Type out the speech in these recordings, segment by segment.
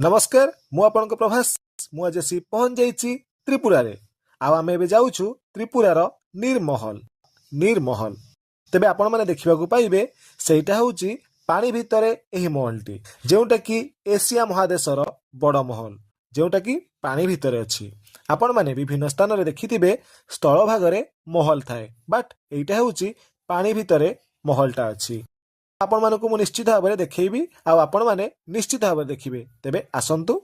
नमस्कार मु आपनको प्रभास मु आज आसी पहुंच जाइछि त्रिपुरा रे आउ आमे एबे जाउछु त्रिपुरार निर्महल निर्महल तेबे आपण माने देखिबाकू पाइबे सेटा होउछि पानी भितरे एही महलटी जेउटा कि एशिया महादेशर बड़ महल जेउटा कि पानी भितरे अछि आपण माने विभिन्न स्थान रे देखिथिबे स्थल भागरे महल थाए बट एइटा होउछि पानी भितरे महलटा अछि आपण मानकु मु निश्चित भाବରେ देखैबी आ आपण माने निश्चित भाବରେ देखिबे तेबे आसंतु।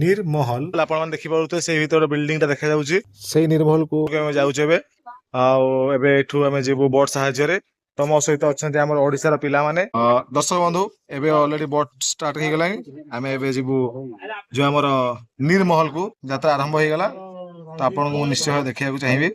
निर्महल आपण माने देखि पारुते से भीतर बिल्डिंग टा देखा जाउची से निर्महल को हम जाउचे एबे एबे एठू हम जेबो बोट साहाय्य रे तम सहित अछंती हमर ओडिसा रा पिला माने दर्शक बंधु एबे ऑलरेडी बोट स्टार्ट हे गलानी हमें एबे जेबो जो हमर निर्महल को यात्रा आरंभ हे गला तो आपण को निश्चय देखिया को चाहिबे